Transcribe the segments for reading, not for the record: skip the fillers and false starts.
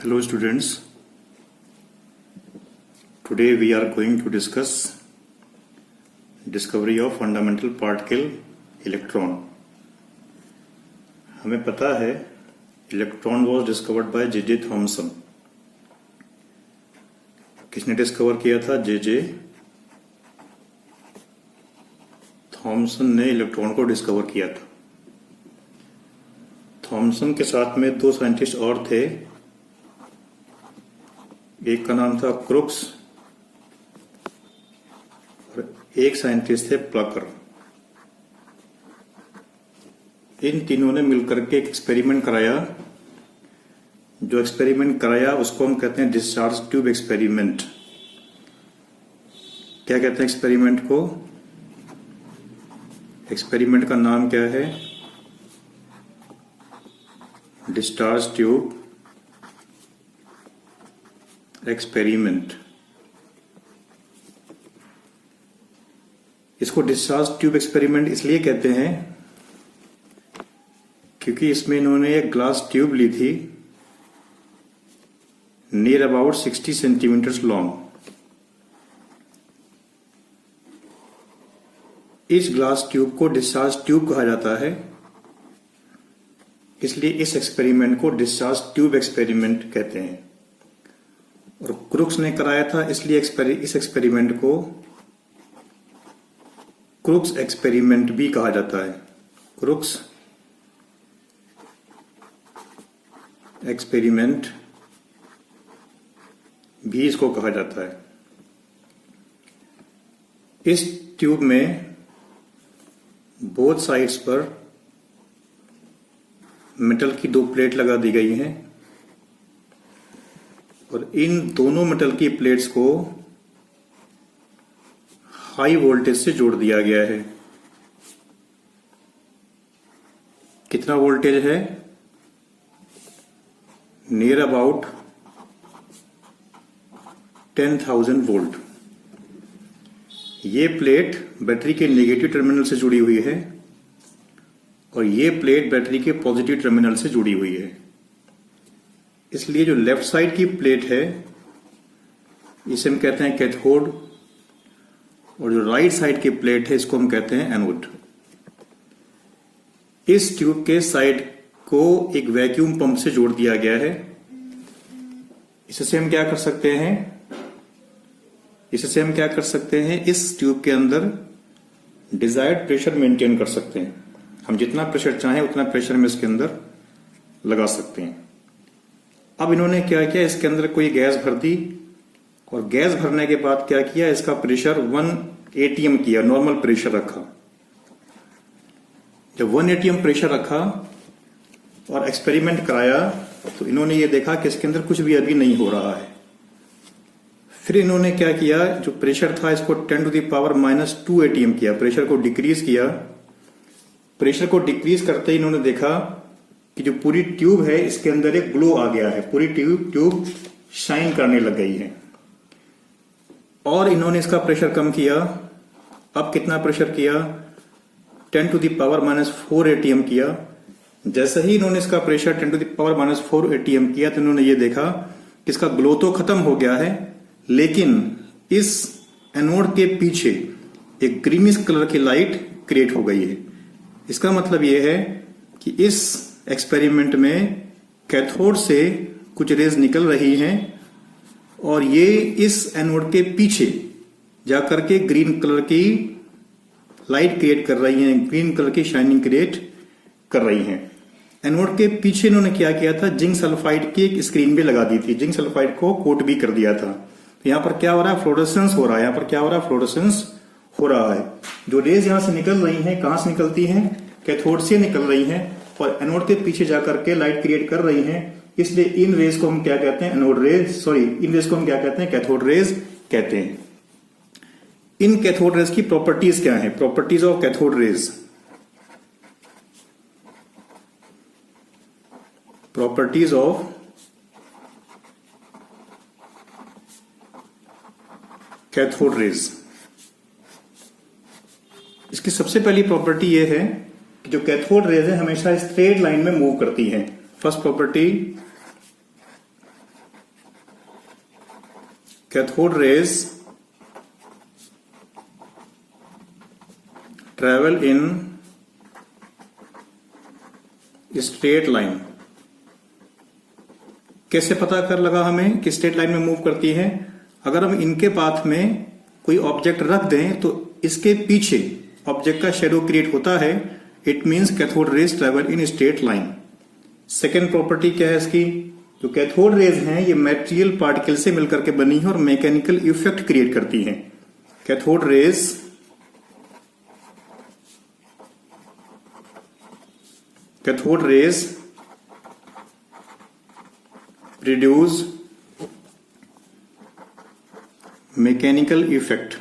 Hello students, today we are going to discuss discovery of fundamental particle electron. हमें पता है electron was discovered by J.J. Thomson. किसने discover किया था? J.J. Thompson ने electron को डिस्कवर किया था. थॉमसन के साथ में दो साइंटिस्ट और थे. एक का नाम था क्रुक्स और एक साइंटिस्ट थे प्लकर. इन तीनों ने मिलकर के एक एक्सपेरिमेंट कराया. जो एक्सपेरिमेंट कराया उसको हम कहते हैं डिस्चार्ज ट्यूब एक्सपेरिमेंट. क्या कहते हैं एक्सपेरिमेंट को? एक्सपेरिमेंट का नाम क्या है? Discharge tube experiment. इसको डिस्चार्ज ट्यूब एक्सपेरिमेंट इसलिए कहते हैं क्योंकि इसमें इन्होंने एक ग्लास ट्यूब ली थी नियर अबाउट 60 सेंटीमीटर्स लॉन्ग. इस ग्लास ट्यूब को डिस्चार्ज ट्यूब कहा जाता है, इसलिए इस एक्सपेरिमेंट को डिस्चार्ज ट्यूब एक्सपेरिमेंट कहते हैं. और क्रुक्स ने कराया था इसलिए इस एक्सपेरिमेंट को क्रुक्स एक्सपेरिमेंट भी कहा जाता है. क्रुक्स एक्सपेरिमेंट भी इसको कहा जाता है. इस ट्यूब में बोथ साइड्स पर मेटल की दो प्लेट लगा दी गई हैं और इन दोनों मेटल की प्लेट्स को हाई वोल्टेज से जोड़ दिया गया है. कितना वोल्टेज है? Near about 10,000 volt. ये प्लेट बैटरी के नेगेटिव टर्मिनल से जुड़ी हुई है और ये प्लेट बैटरी के पॉजिटिव टर्मिनल से जुड़ी हुई है. इसलिए जो लेफ्ट साइड की प्लेट है इसे हम कहते हैं कैथोड और जो राइट साइड की प्लेट है इसको हम कहते हैं एनोड. इस ट्यूब के साइड को एक वैक्यूम पंप से जोड़ दिया गया है. इससे हम क्या कर सकते हैं? इससे हम क्या कर सकते हैं? इस ट्यूब के अंदर डिजायर्ड प्रेशर मेंटेन कर सकते हैं. हम जितना प्रेशर चाहें उतना प्रेशर में इसके अंदर लगा सकते हैं. अब इन्होंने क्या किया? इसके अंदर कोई गैस भर दी और गैस भरने के बाद क्या किया? इसका प्रेशर 1 atm किया, नॉर्मल प्रेशर रखा. जब 1 atm प्रेशर रखा और एक्सपेरिमेंट कराया तो इन्होंने ये देखा कि इसके अंदर कुछ भी अभी नहीं हो रहा है. फिर इन्होंने क्या किया? जो प्रेशर था इसको 10⁻⁻² atm किया, प्रेशर को डिक्रीज किया. प्रेशर को डिक्रीज करते ही इन्होंने देखा कि जो पूरी ट्यूब है इसके अंदर एक ग्लो आ गया है. पूरी ट्यूब शाइन करने लग गई है. और इन्होंने इसका प्रेशर कम किया. अब कितना प्रेशर किया? 10⁻⁻4 atm किया. जैसे ही इन्होंने इसका प्रेशर 10⁻⁻4 atm किया तो इन्होंने ये देखा कि इसका ग्लो तो खत्म हो गया है, लेकिन इस एनोड के पीछे एक ग्रीनिश कलर की लाइट क्रिएट हो गई है. इसका मतलब यह है कि इस एक्सपेरिमेंट में कैथोड से कुछ रेज निकल रही हैं और ये इस एनोड के पीछे जाकर के ग्रीन कलर की लाइट क्रिएट कर रही हैं, ग्रीन कलर की शाइनिंग क्रिएट कर रही हैं. एनोड के पीछे इन्होंने क्या किया था? जिंक सल्फाइड की एक स्क्रीन भी लगा दी थी. जिंक सल्फाइड को कोट भी कर दिया था. तो यहां पर क्या हो रहा है? फ्लोरोसेंस हो रहा है. यहां पर क्या हो रहा है? फ्लोरोसेंस हो रहा है. जो रेज यहां से निकल रही हैं कहां से निकलती हैं? कैथोड से निकल रही हैं और एनोड के पीछे जाकर के लाइट क्रिएट कर रही हैं. इसलिए इन रेज को हम क्या कहते हैं? Anode rays. इन रेज को हम क्या कहते हैं? कैथोड रेज कहते हैं. इन कैथोड रेज की प्रॉपर्टीज क्या है? Properties of cathode rays. Properties of cathode rays. इसकी सबसे पहली प्रॉपर्टी यह है कि जो कैथोड रेज है हमेशा स्ट्रेट लाइन में मूव करती है. First property, cathode rays travel in straight line। कैसे पता कर लगा हमें कि स्ट्रेट लाइन में मूव करती है? अगर हम इनके पाथ में कोई ऑब्जेक्ट रख दें तो इसके पीछे ऑब्जेक्ट का शेडो क्रिएट होता है। It means cathode rays travel in straight line. Second property क्या है इसकी? जो कैथोड रेज हैं ये मेटेरियल पार्टिकल से मिलकर के बनी है और मैकेनिकल इफेक्ट क्रिएट करती हैं। Cathode raise produce mechanical effect.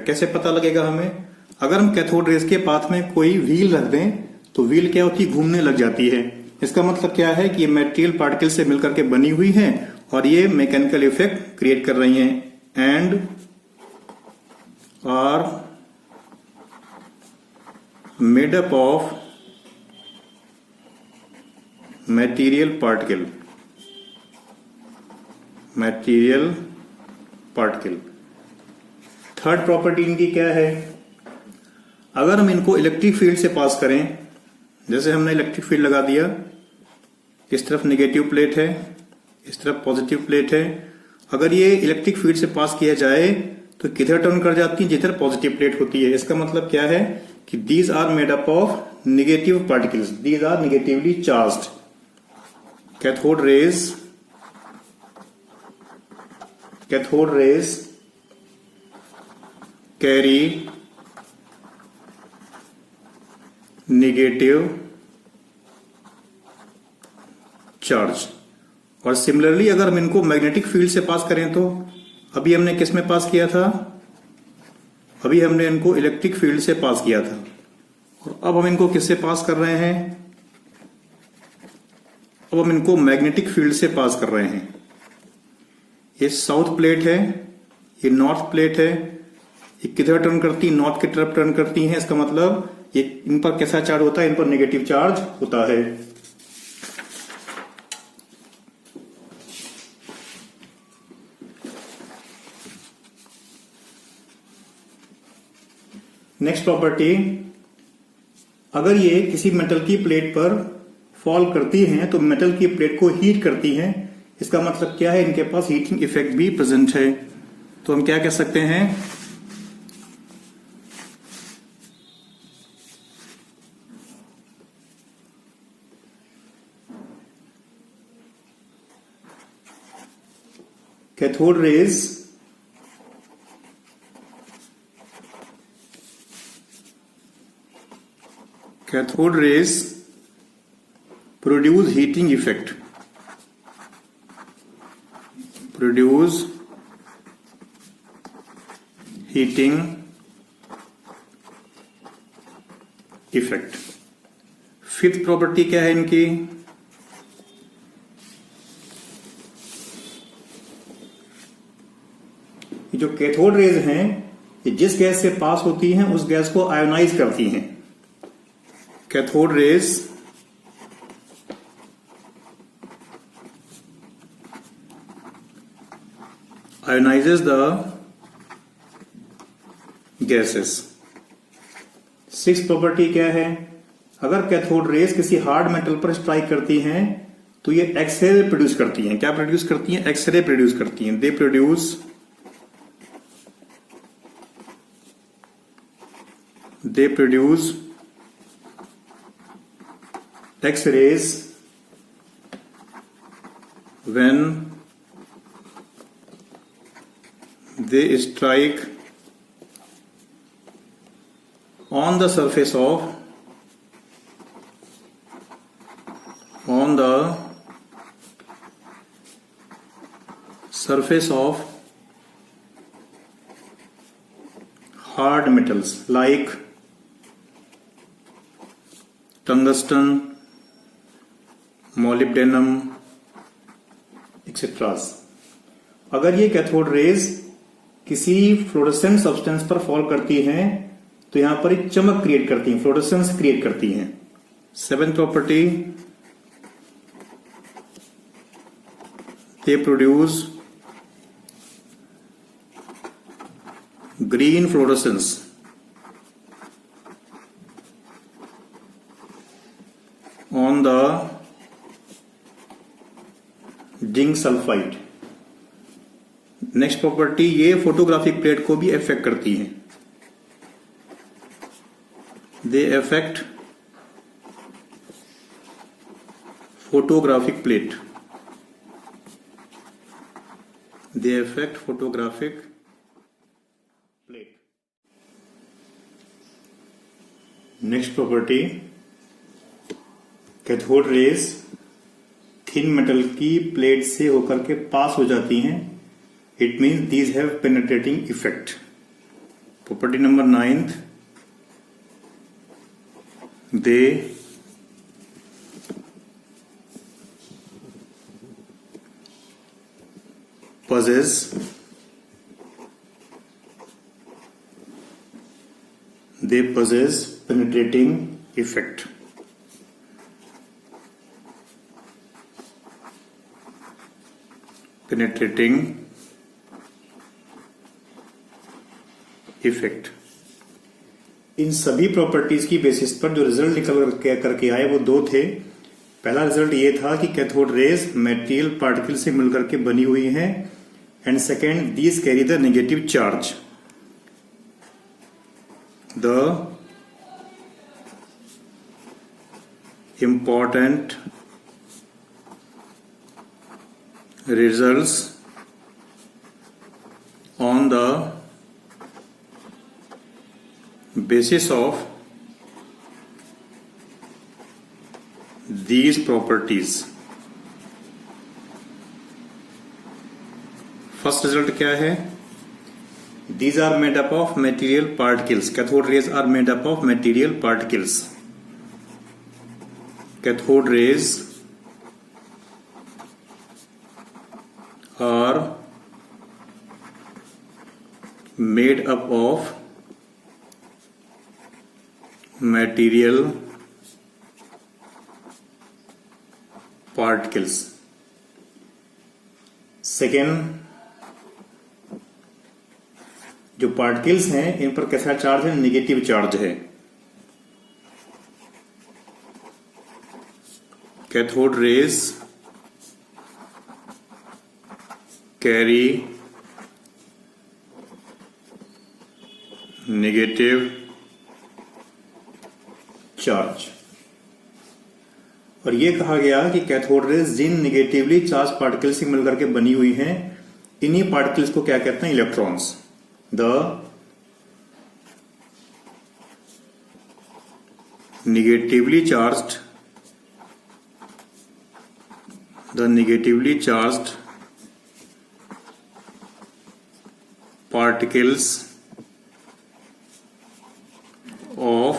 कैसे पता लगेगा हमें? अगर हम कैथोड रेज के पाथ में कोई व्हील रख दें तो व्हील क्या होती है? घूमने लग जाती है। इसका मतलब क्या है कि ये मटेरियल पार्टिकल से मिलकर के बनी हुई है और ये मैकेनिकल इफेक्ट क्रिएट कर रही हैं। And are made up of material particle. Third property इनकी क्या है? अगर हम इनको इलेक्ट्रिक फील्ड से पास करें, जैसे हमने इलेक्ट्रिक फील्ड लगा दिया, इस तरफ नेगेटिव प्लेट है, इस तरफ पॉजिटिव प्लेट है। अगर ये इलेक्ट्रिक फील्ड से पास किया जाए तो किधर टर्न कर जाती है? जिधर पॉजिटिव प्लेट होती है। इसका मतलब क्या है कि these are made up of negative particles, these are negatively charged. Cathode rays carry negative charge. और सिमिलरली अगर हम इनको मैग्नेटिक फील्ड से पास करें तो अभी हमने किस में पास किया था? अभी हमने इनको इलेक्ट्रिक फील्ड से पास किया था और अब हम इनको किससे पास कर रहे हैं? अब हम इनको मैग्नेटिक फील्ड से पास कर रहे हैं। ये साउथ प्लेट है, ये नॉर्थ प्लेट है। ये किधर टर्न करती है? नॉर्थ की तरफ टर्न करती हैं। इसका मतलब ये इन पर कैसा चार्ज होता है? इन पर नेगेटिव चार्ज होता है। नेक्स्ट प्रॉपर्टी, अगर ये किसी मेटल की प्लेट पर फॉल करती हैं तो मेटल की प्लेट को हीट करती हैं। इसका मतलब क्या है? इनके पास हीटिंग इफेक्ट भी प्रेजेंट है। तो हम क्या कह सकते हैं? Cathode raise produce heating effect, fifth property क्या है इनकी? जो कैथोड रेज हैं ये जिस गैस से पास होती हैं उस गैस को आयोनाइज करती हैं। Cathode rays ionises the gases. Sixth property क्या है? अगर कैथोड रेज किसी हार्ड मेटल पर स्ट्राइक करती हैं तो ये एक्सरे प्रोड्यूस करती हैं। क्या प्रोड्यूस करती हैं? एक्सरे प्रोड्यूस करती हैं। They produce X-rays when they strike on the surface of hard metals like tungsten, molybdenum etcetera. अगर ये कैथोड रेज किसी फ्लोरोसेंट सब्सटेंस पर फॉल करती हैं तो यहां पर एक चमक क्रिएट करती हैं, फ्लोरोसेंस क्रिएट करती हैं। Seventh property, they produce green fluorescence on the zinc sulphide. Next property, ये फोटोग्राफिक प्लेट को भी अफेक्ट करती है। They affect photographic plate, they affect photographic plate. Next property, cathode rays thin metal की plate से होकर के पास हो जाती हैं। It means these have penetrating effect. Property number 9, they possess penetrating effect। penetrating effect। इन सभी प्रॉपर्टीज की बेसिस पर जो रिजल्ट निकल करके आए वो दो थे। पहला रिजल्ट ये था कि कैथोड रेज मेटेरियल पार्टिकल से मिलकर के बनी हुई है, and second, these carry the negative charge. The important results on the basis of these properties। First result क्या है? These are made up of material particles। Cathode rays are made up of material particles। Cathode rays are made up of material particles। Second, जो particles हैं इन पर कैसा charge है? Negative charge है। Cathode rays carry negative charge, और यह कहा गया कि कैथोड रेज जिन नेगेटिवली चार्ज पार्टिकल से मिलकर के बनी हुई हैं, इन्हीं पार्टिकल्स को क्या कहते हैं? Electrons. The negatively charged particles of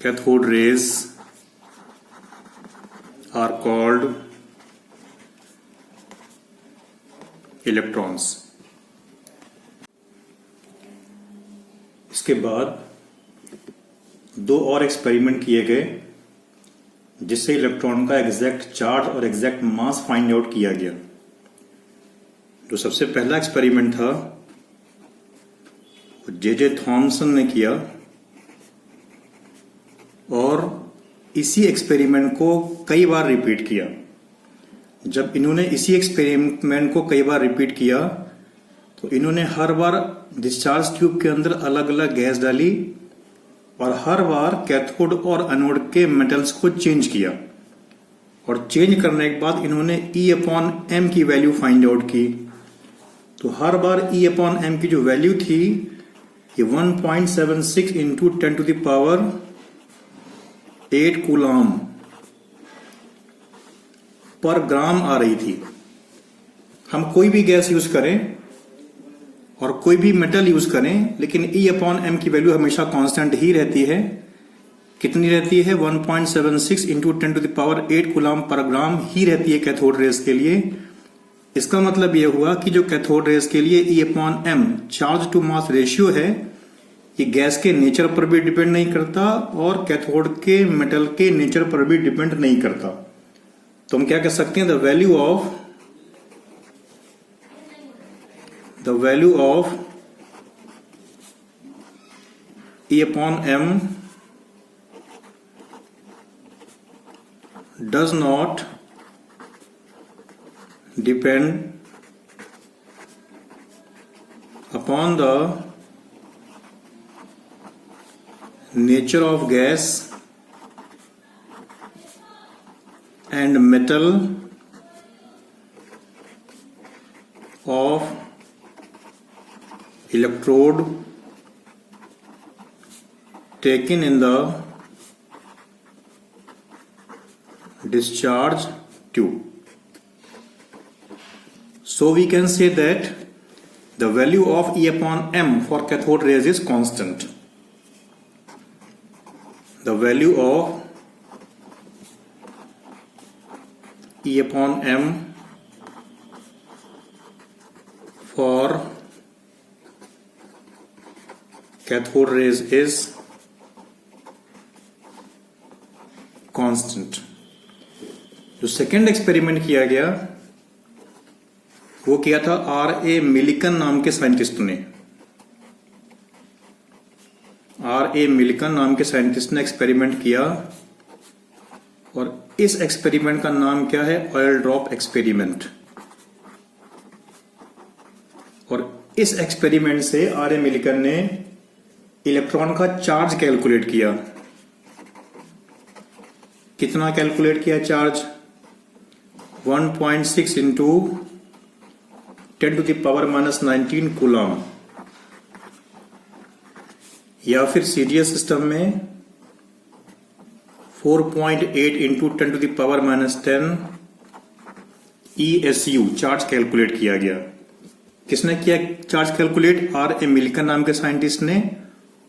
cathode rays are called electrons. इसके बाद दो और एक्सपेरिमेंट किए गए जिससे इलेक्ट्रॉन का एग्जैक्ट चार्ज और एग्जैक्ट मास फाइंड आउट किया गया। जो सबसे पहला एक्सपेरिमेंट था वो जे थॉमसन ने किया, और इसी एक्सपेरिमेंट को कई बार रिपीट किया। जब इन्होंने इसी एक्सपेरिमेंट को कई बार रिपीट किया तो इन्होंने हर बार डिस्चार्ज ट्यूब के अंदर अलग अलग गैस डाली और हर बार कैथोड और एनोड के मेटल्स को चेंज किया, और चेंज करने के बाद इन्होंने E/m की वैल्यू फाइंड आउट की। तो हर बार E/m की जो वैल्यू थी ये 1.76 इंटू 10⁸ कूलम पर ग्राम आ रही थी। हम कोई भी गैस यूज करें और कोई भी मेटल यूज करें, लेकिन E/m की वैल्यू हमेशा कांस्टेंट ही रहती है। कितनी रहती है? 1.76 इंटू 10⁸ कूलम पर ग्राम ही रहती है कैथोड रेज के लिए। इसका मतलब यह हुआ कि जो कैथोड रेज के लिए E/m charge to mass ratio है, ये गैस के नेचर पर भी डिपेंड नहीं करता और कैथोड के मेटल के नेचर पर भी डिपेंड नहीं करता। तो हम क्या कह सकते हैं, the value of E upon m does not depend upon the nature of gas and metal of electrode taken in the discharge tube. So we can say that the value of E upon m for cathode rays is constant. The value of E upon m for cathode rays is constant. जो second experiment किया गया वो किया था R.A. Millikan नाम के scientist ने। R.A. Millikan नाम के साइंटिस्ट ने एक्सपेरिमेंट किया और इस एक्सपेरिमेंट का नाम क्या है, ऑयल ड्रॉप एक्सपेरिमेंट। और इस एक्सपेरिमेंट से R.A. मिलिकन ने इलेक्ट्रॉन का चार्ज कैलकुलेट किया। कितना कैलकुलेट किया चार्ज, 1.6 इंटू 10⁻⁻19 कूलम, या फिर सीरियस सिस्टम में 4.8 इंटू 10⁻10 ESU चार्ज कैलकुलेट किया गया। किसने किया चार्ज कैलकुलेट, R.A. मिलिकन नाम के साइंटिस्ट ने।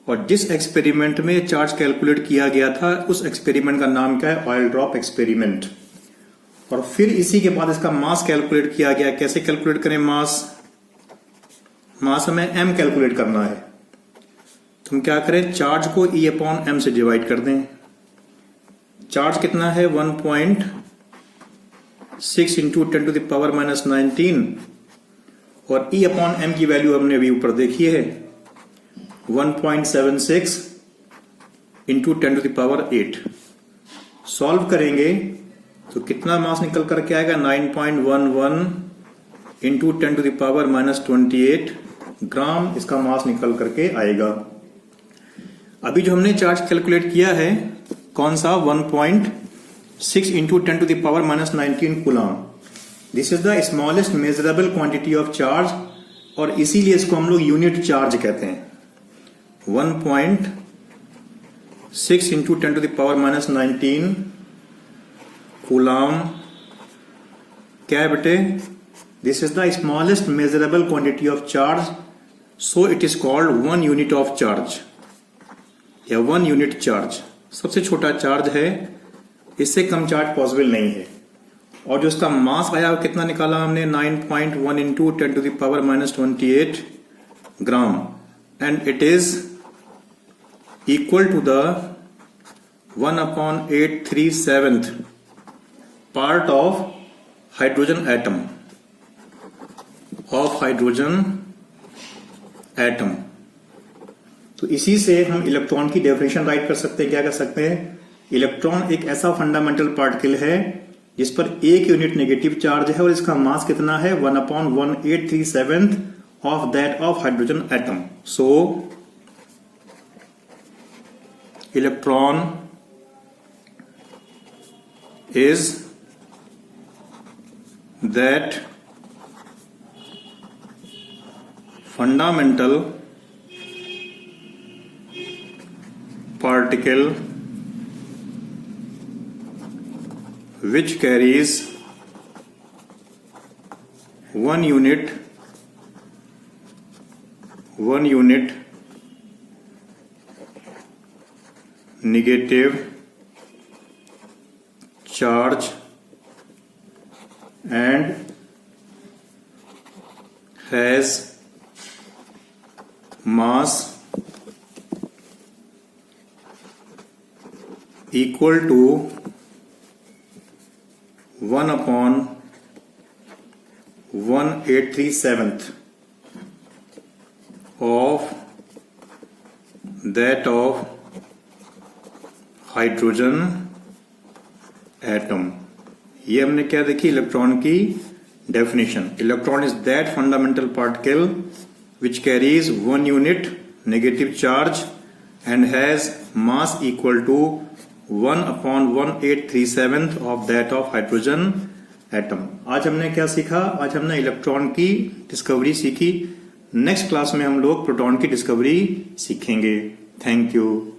और जिस एक्सपेरिमेंट में चार्ज कैलकुलेट किया गया था उस एक्सपेरिमेंट का नाम क्या है, ऑयल ड्रॉप एक्सपेरिमेंट। और फिर इसी के बाद इसका मास कैलकुलेट किया गया। कैसे कैलकुलेट करें मास हमें m कैलकुलेट करना है। तो हम क्या करें, चार्ज को E अपॉन m से डिवाइड कर दें। चार्ज कितना है, 1.6 इंटू 10⁻⁻19 और E अपॉन m की वैल्यू हमने अभी ऊपर देखी है 1.76 इंटू 10⁸। सॉल्व करेंगे तो कितना मास निकल करके आएगा, 9.11 इंटू 10⁻⁻28 ग्राम इसका मास निकल करके आएगा। अभी जो हमने चार्ज कैलकुलेट किया है कौन सा, 1.6 into 10⁻⁻19 coulomb. This is the smallest measurable quantity of charge और इसीलिए इसको हम लोग यूनिट चार्ज कहते हैं। 1.6 इंटू 10⁻⁻19 कूलम क्या है बेटे, this is the smallest measurable quantity of charge, so it is called 1 unit of charge या 1 यूनिट चार्ज। सबसे छोटा चार्ज है, इससे कम चार्ज पॉसिबल नहीं है। और जो इसका मास आया वो कितना निकाला हमने, 9.1 into 10⁻⁻28 gram, and it is equal to the 1/837 part of hydrogen atom तो इसी से हम इलेक्ट्रॉन की डेफिनेशन राइट कर सकते हैं। क्या कर सकते हैं, इलेक्ट्रॉन एक ऐसा फंडामेंटल पार्टिकल है जिस पर 1 यूनिट नेगेटिव चार्ज है और इसका मास कितना है, 1/1837 of that of hydrogen atom. So electron is that fundamental particle which carries 1 unit negative charge and has mass equal to 1/183/7 of that of hydrogen atom. ये हमने क्या देखी, इलेक्ट्रॉन की definition. Electron is that fundamental particle which carries 1 unit negative charge and has mass equal to 1/1837 of that of hydrogen atom. आज हमने क्या सीखा? आज हमने इलेक्ट्रॉन की डिस्कवरी सीखी। नेक्स्ट क्लास में हम लोग प्रोटॉन की डिस्कवरी सीखेंगे। Thank you.